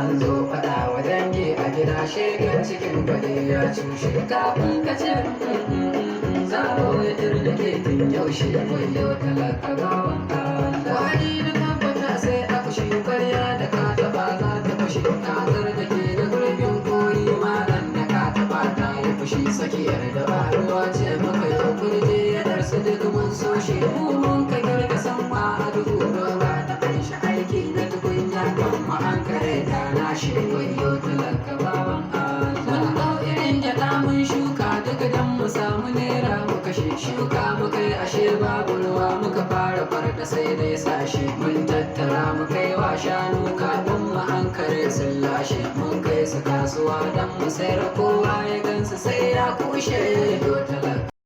an zo faɗa wa dangi a gida shekan cikin gari ya cushe kafin ka ce zaro ya turnuke tun yaushe wayo talaka gawan wani na tabbata sai a fushi kwarya da ka taɓa za ta fushi kazar da ke da gurbin koyi maran da ka taɓa ta yi fushi tsakiyar da ba ruwa ce maka yau kurje ya darsu duk mun so shi mun ka girka san ma a duhu roba da kunshi aiki na tukunya amma an kare ta na shi wayo talaka bawan mun ɗau irin gyaɗa mun shuka duk dan mu samu naira mu kashe shuka muka yi ashe babu ruwa muka fara farda sai dai sashi mun tattara mu kai wa shanu kafin mu an kare sun lashe mun kai su kasuwa dan mu sayar kowa ya gansu sai ya kushe talaka